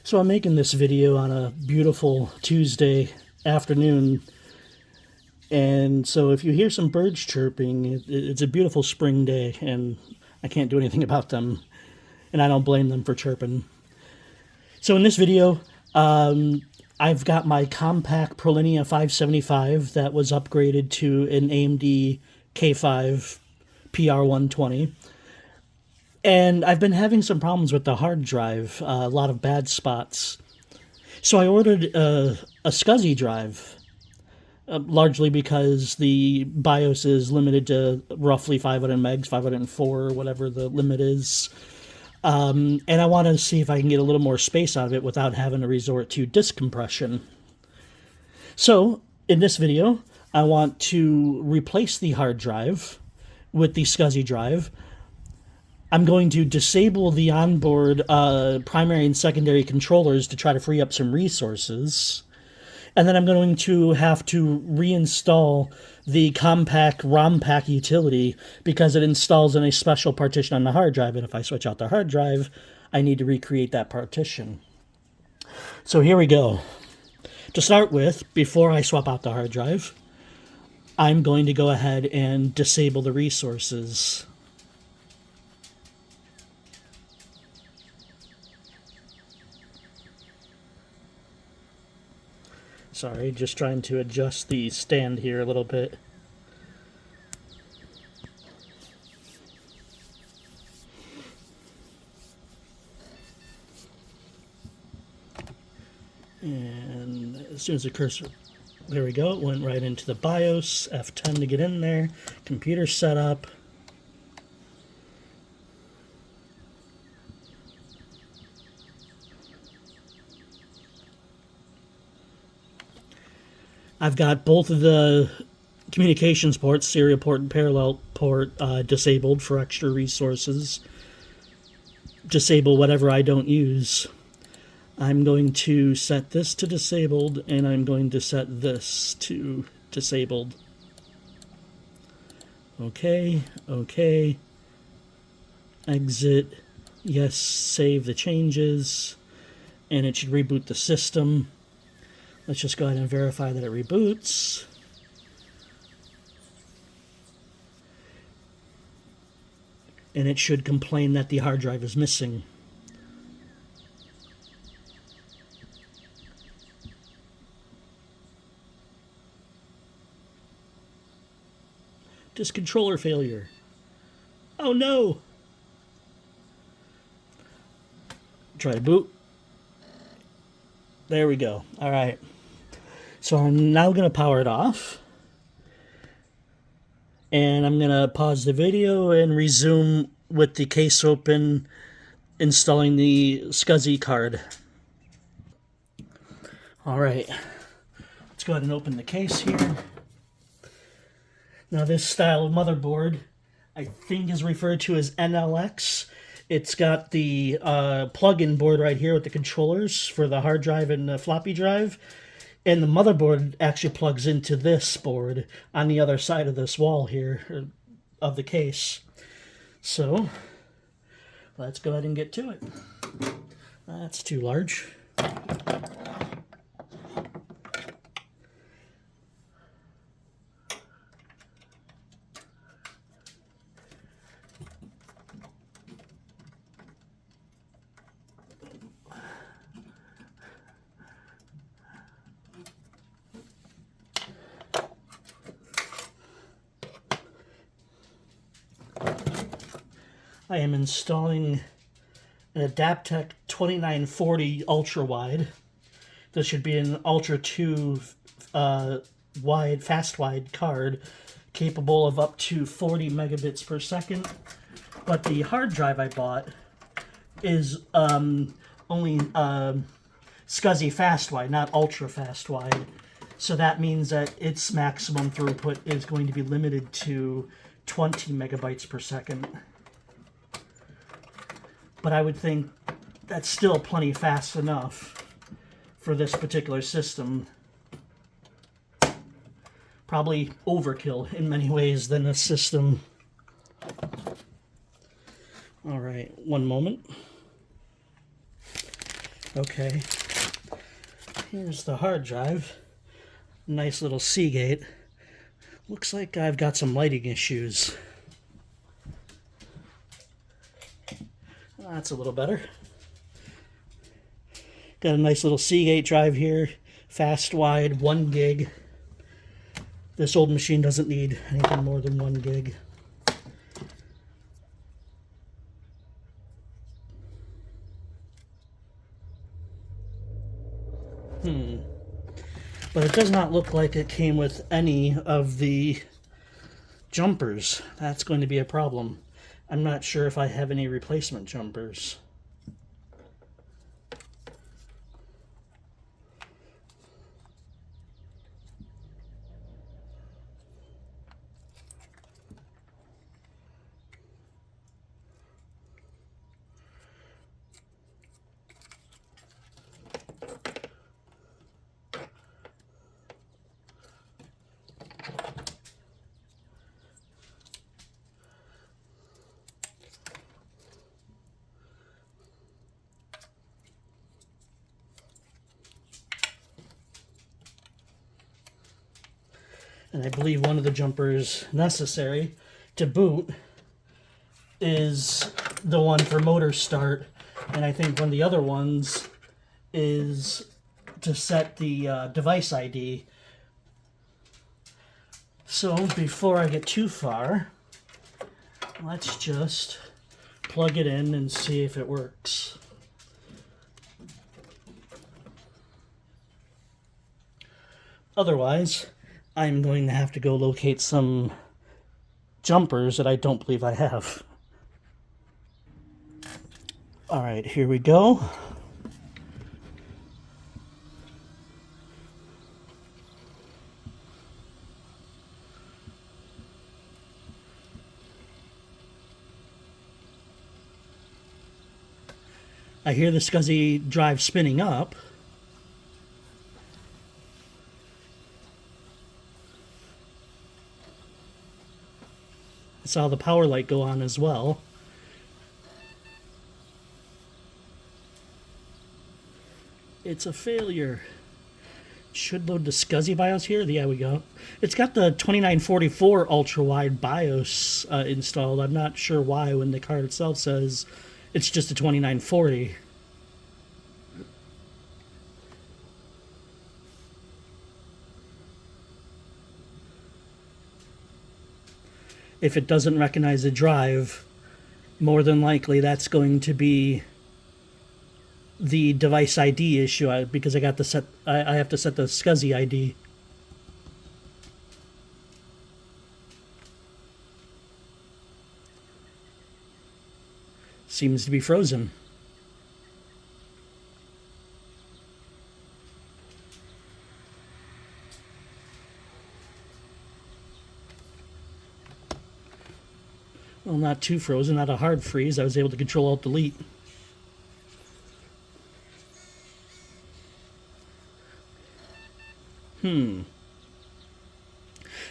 So I'm making this video on a beautiful Tuesday afternoon, and so if you hear some birds chirping, it's a beautiful spring day, and I can't do anything about them, and I don't blame them for chirping. So in this video, I've got my Compaq Prolinea 575 that was upgraded to an AMD K5 PR120. And I've been having some problems with the hard drive, a lot of bad spots. So I ordered a SCSI drive, largely because the BIOS is limited to roughly 500 megs, 504, whatever the limit is. And I want to see if I can get a little more space out of it without having to resort to disk compression. So in this video, I want to replace the hard drive with the SCSI drive. I'm going to disable the onboard primary and secondary controllers to try to free up some resources. And then I'm going to have to reinstall the Compaq ROM pack utility because it installs in a special partition on the hard drive. And if I switch out the hard drive, I need to recreate that partition. So here we go. To start with, before I swap out the hard drive, I'm going to go ahead and disable the resources. Sorry, just trying to adjust the stand here a little bit. And as soon as the cursor, there we go, it went right into the BIOS, F10 to get in there, computer setup. I've got both of the communications ports, serial port and parallel port, disabled for extra resources. Disable whatever I don't use. I'm going to set this to disabled, and I'm going to set this to disabled. Okay, okay. Exit. Yes, save the changes. And it should reboot the system. Let's just go ahead and verify that it reboots. And it should complain that the hard drive is missing. Disk controller failure. Oh no! Try to boot. There we go. All right. So I'm now going to power it off. And I'm going to pause the video and resume with the case open, installing the SCSI card. All right. Let's go ahead and open the case here. Now this style of motherboard, I think, is referred to as NLX. It's got the plug-in board right here with the controllers for the hard drive and the floppy drive. And the motherboard actually plugs into this board on the other side of this wall here of the case. So let's go ahead and get to it. That's too large. I am installing an Adaptec 2940 ultra wide. This should be an Ultra 2 wide, fast wide card capable of up to 40 megabits per second. But the hard drive I bought is only SCSI fast wide, not ultra fast wide. So that means that its maximum throughput is going to be limited to 20 megabytes per second. But I would think that's still plenty fast enough for this particular system. Probably overkill in many ways than this system. All right, one moment. Okay, here's the hard drive. Nice little Seagate. Looks like I've got some lighting issues. That's a little better. Got a nice little Seagate drive here. Fast wide, 1 gig. This old machine doesn't need anything more than 1 gig. But it does not look like it came with any of the jumpers. That's going to be a problem. I'm not sure if I have any replacement jumpers. And I believe one of the jumpers necessary to boot is the one for motor start, and I think one of the other ones is to set the device ID. So before I get too far, let's just plug it in and see if it works. Otherwise, I'm going to have to go locate some jumpers that I don't believe I have. All right, here we go. I hear the SCSI drive spinning up. I saw the power light go on as well. It's a failure. Should load the SCSI BIOS here. Yeah, we go. It's got the 2944 ultra-wide BIOS installed. I'm not sure why when the card itself says it's just a 2940. If it doesn't recognize the drive, more than likely that's going to be the device ID issue, because I got to set. I have to set the SCSI ID. Seems to be frozen. Well, not too frozen, not a hard freeze. I was able to Control Alt Delete.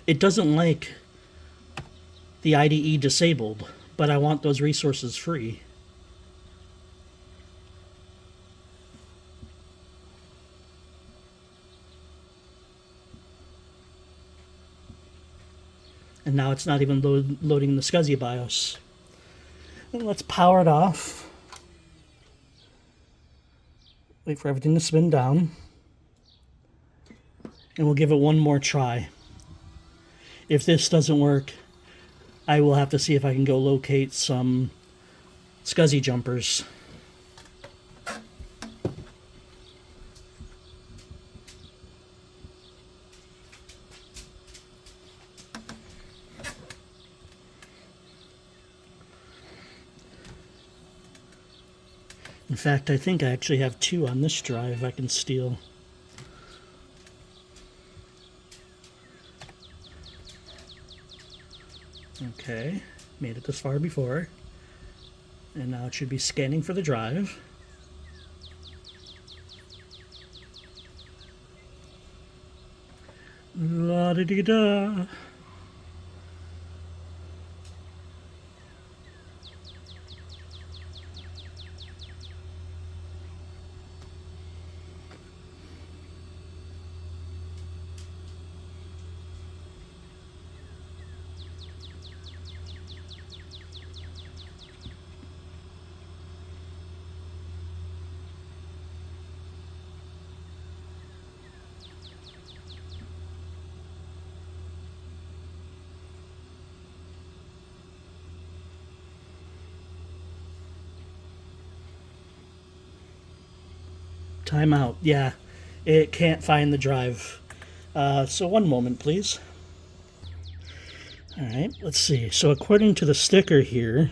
It doesn't like the IDE disabled, but I want those resources free. And now it's not even loading the SCSI BIOS. Well, let's power it off. Wait for everything to spin down. And we'll give it one more try. If this doesn't work, I will have to see if I can go locate some SCSI jumpers. In fact, I think I actually have 2 on this drive I can steal. Okay, made it this far before. And now it should be scanning for the drive. La-di-di-da. Timeout. Yeah, it can't find the drive. So one moment, please. All right, let's see. So according to the sticker here,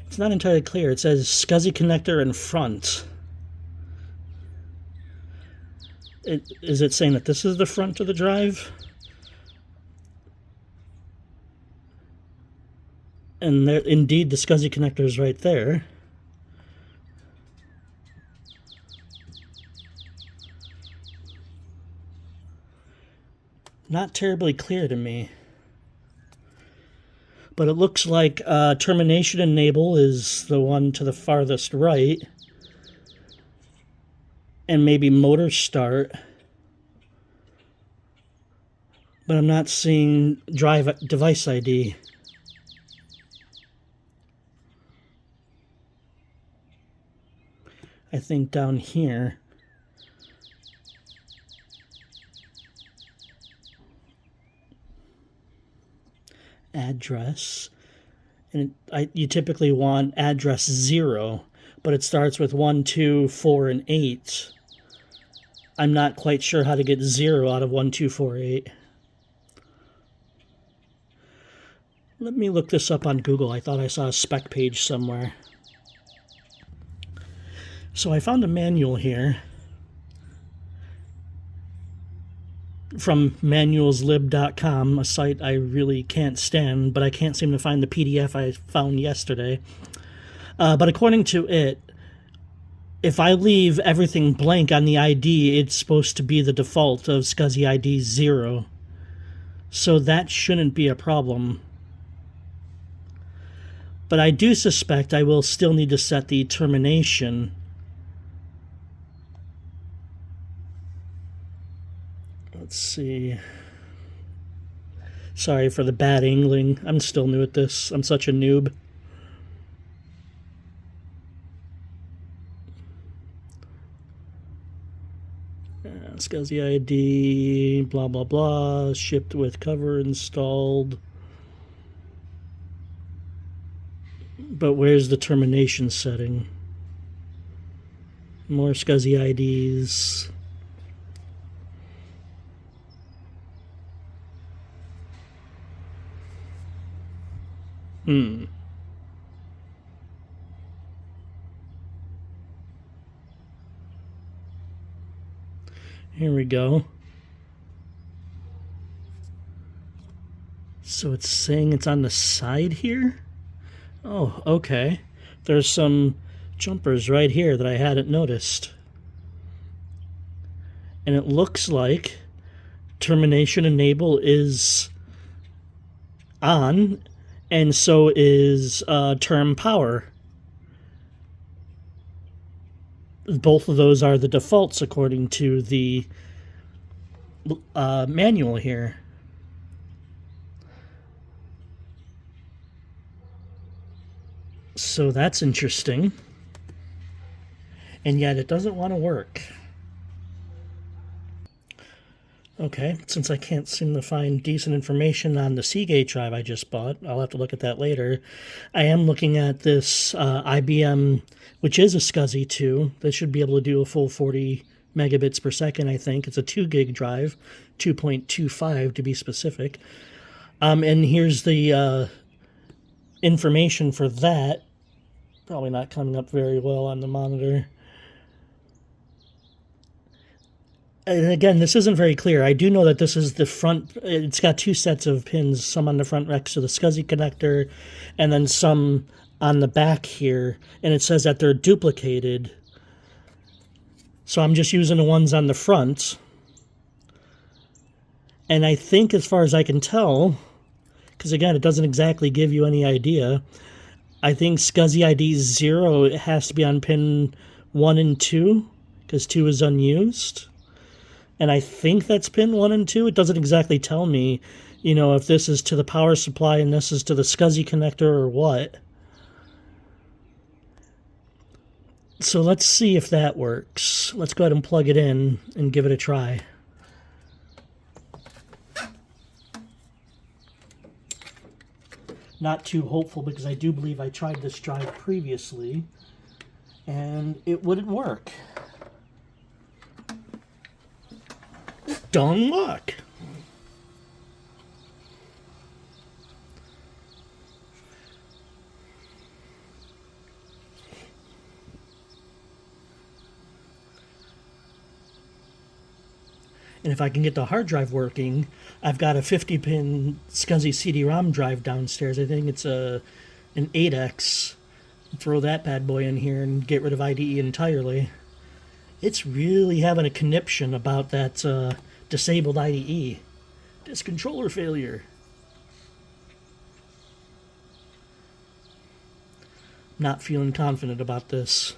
it's not entirely clear. It says SCSI connector in front. Is it saying that this is the front of the drive? And there, indeed, the SCSI connector is right there. Not terribly clear to me. But it looks like termination enable is the one to the farthest right. And maybe motor start. But I'm not seeing drive device ID. I think down here. Address. And you typically want address 0, but it starts with 1, 2, 4, and 8. I'm not quite sure how to get 0 out of 1, 2, 4, 8. Let me look this up on Google. I thought I saw a spec page somewhere. So I found a manual here from manualslib.com, a site I really can't stand, but I can't seem to find the PDF I found yesterday. But according to it, if I leave everything blank on the ID, it's supposed to be the default of SCSI ID 0. So that shouldn't be a problem. But I do suspect I will still need to set the termination. Let's see. Sorry for the bad angling. I'm still new at this. I'm such a noob. SCSI ID, blah, blah, blah. Shipped with cover installed. But where's the termination setting? More SCSI IDs. Here we go. So it's saying it's on the side here? Oh, okay. There's some jumpers right here that I hadn't noticed. And it looks like termination enable is on, and so is term power. Both of those are the defaults according to the manual here. So that's interesting. And yet it doesn't want to work. Okay, since I can't seem to find decent information on the Seagate drive I just bought, I'll have to look at that later. I am looking at this IBM, which is a SCSI 2. They should be able to do a full 40 megabits per second, I think. It's a 2 gig drive, 2.25 to be specific. And here's the information for that. Probably not coming up very well on the monitor. And again, this isn't very clear. I do know that this is the front. It's got two sets of pins, some on the front next to the SCSI connector, and then some on the back here. And it says that they're duplicated. So I'm just using the ones on the front. And I think, as far as I can tell, because again, it doesn't exactly give you any idea, I think SCSI ID 0, it has to be on pin 1 and 2, because 2 is unused. And I think that's pin 1 and 2. It doesn't exactly tell me, you know, if this is to the power supply and this is to the SCSI connector or what. So let's see if that works. Let's go ahead and plug it in and give it a try. Not too hopeful, because I do believe I tried this drive previously and it wouldn't work. Don't look. And if I can get the hard drive working, I've got a 50-pin SCSI CD-ROM drive downstairs. I think it's an 8X. Throw that bad boy in here and get rid of IDE entirely. It's really having a conniption about that disabled IDE. Disk controller failure. Not feeling confident about this.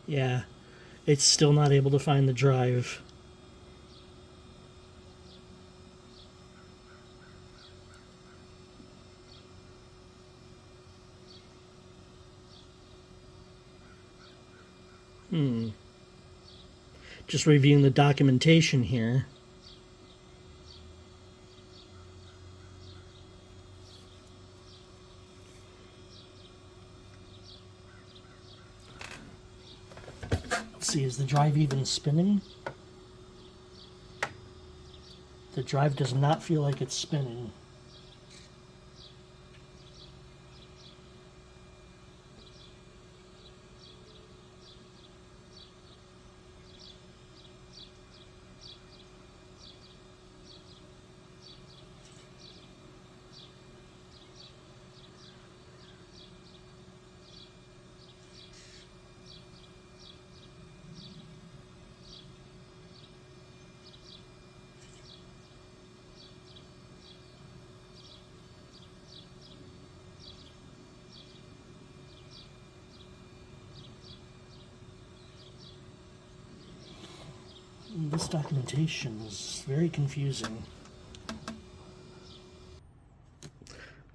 Yeah, it's still not able to find the drive. Just reviewing the documentation here. Let's see, is the drive even spinning? The drive does not feel like it's spinning. This documentation is very confusing.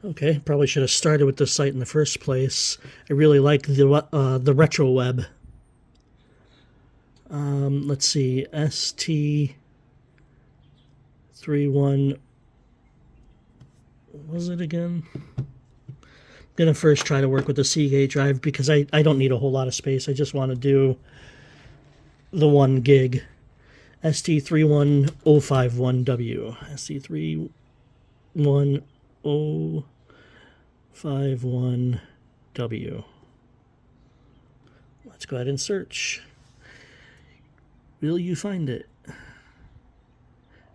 Okay, probably should have started with this site in the first place. I really like the retro web. Let's see, ST31. What was it again? I'm gonna first try to work with the Seagate drive because I don't need a whole lot of space. I just want to do the 1 gig. ST31051W. ST31051W. Let's go ahead and search. Will you find it?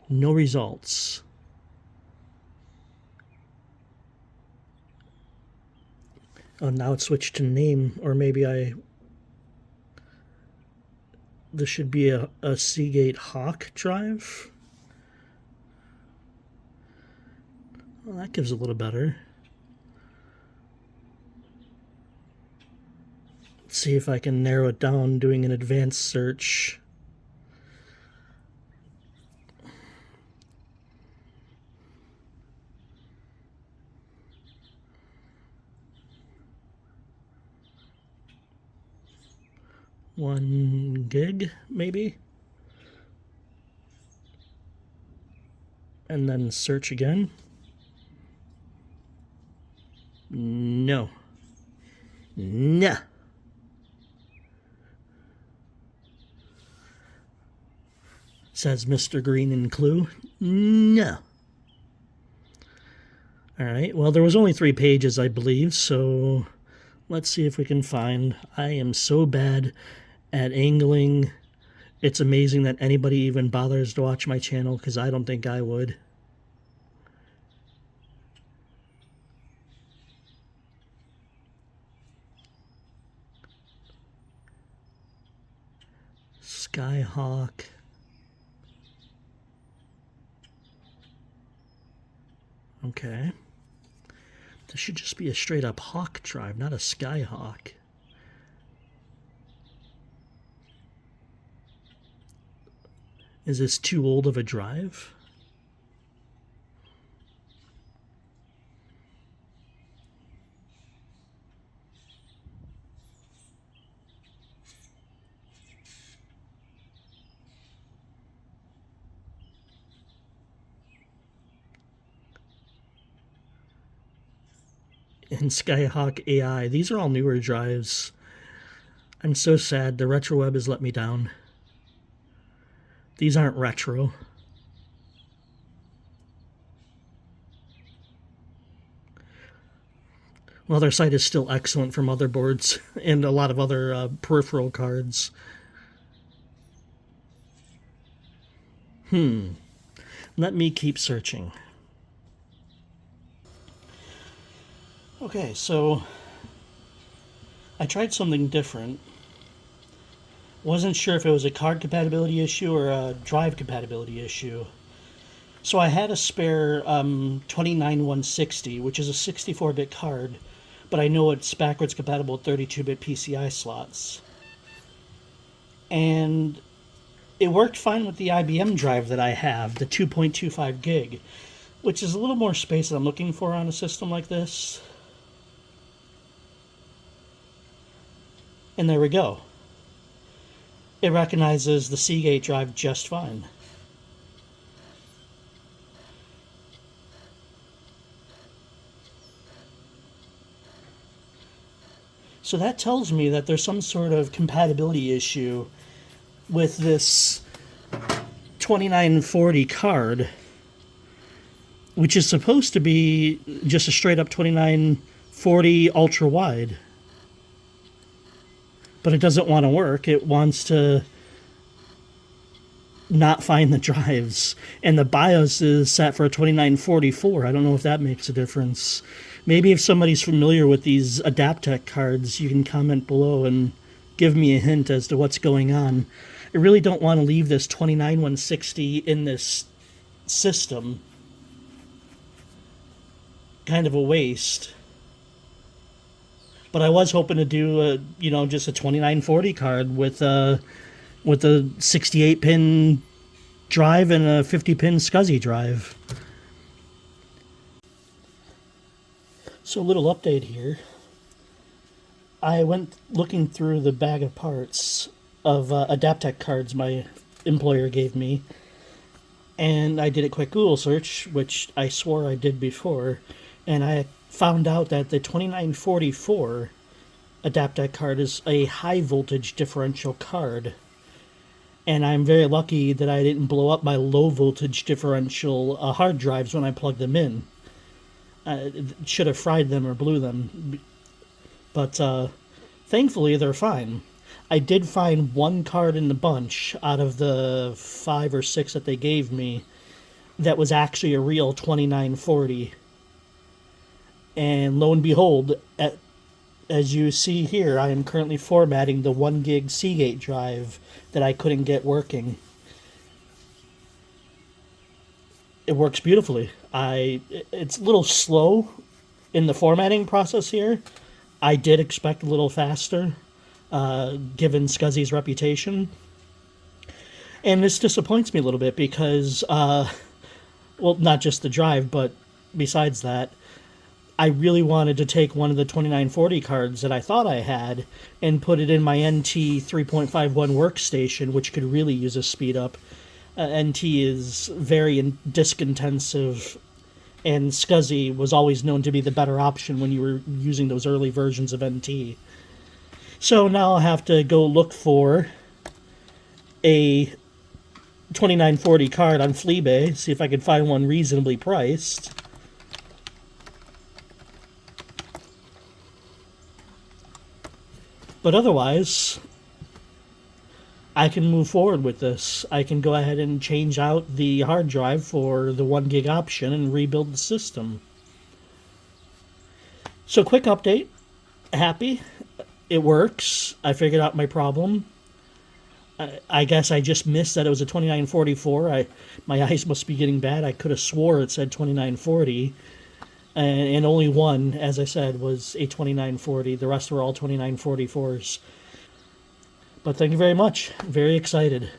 No results. Oh, now it's switched to name, or maybe this should be a Seagate Hawk drive. Well, that gives a little better. Let's see if I can narrow it down doing an advanced search. One gig, maybe? And then search again. No. No. Says Mr. Green and Clue. No. Alright, well, there was only 3 pages, I believe, so let's see if we can find. I am so bad at angling. It's amazing that anybody even bothers to watch my channel, because I don't think I would. Skyhawk. Okay. This should just be a straight up Hawk drive, not a Skyhawk. Is this too old of a drive? And Skyhawk AI. These are all newer drives. I'm so sad. The RetroWeb has let me down. These aren't retro. Well, their site is still excellent for motherboards and a lot of other peripheral cards. Let me keep searching. Okay, so I tried something different. Wasn't sure if it was a card compatibility issue or a drive compatibility issue. So I had a spare 29160, which is a 64-bit card, but I know it's backwards compatible with 32-bit PCI slots. And it worked fine with the IBM drive that I have, the 2.25 gig, which is a little more space than I'm looking for on a system like this. And there we go. It recognizes the Seagate drive just fine. So that tells me that there's some sort of compatibility issue with this 2940 card, which is supposed to be just a straight up 2940 ultra wide. But it doesn't want to work. It wants to not find the drives. And the BIOS is set for a 2944. I don't know if that makes a difference. Maybe if somebody's familiar with these Adaptec cards, you can comment below and give me a hint as to what's going on. I really don't want to leave this 29160 in this system. Kind of a waste. But I was hoping to do just a 2940 card with a 68-pin drive and a 50-pin SCSI drive. So a little update here. I went looking through the bag of parts of Adaptec cards my employer gave me, and I did a quick Google search, which I swore I did before, and I found out that the 2944 Adaptec card is a high voltage differential card. And I'm very lucky that I didn't blow up my low voltage differential hard drives when I plugged them in. Should have fried them or blew them. But thankfully they're fine. I did find one card in the bunch out of the 5 or 6 that they gave me that was actually a real 2940. And lo and behold, as you see here, I am currently formatting the 1 gig Seagate drive that I couldn't get working. It works beautifully. It's a little slow in the formatting process here. I did expect a little faster, given SCSI's reputation. And this disappoints me a little bit because, well, not just the drive, but besides that, I really wanted to take one of the 2940 cards that I thought I had and put it in my NT 3.51 workstation, which could really use a speed up. NT is very disk intensive, and SCSI was always known to be the better option when you were using those early versions of NT. So now I'll have to go look for a 2940 card on Fleabay, see if I can find one reasonably priced. But otherwise, I can move forward with this. I can go ahead and change out the hard drive for the 1 gig option and rebuild the system. So quick update. Happy. It works. I figured out my problem. I guess I just missed that it was a 2944. My eyes must be getting bad. I could have swore it said 2940. and only one, as I said, was a 2940. The rest were all 2944s. But thank you very much. Very excited.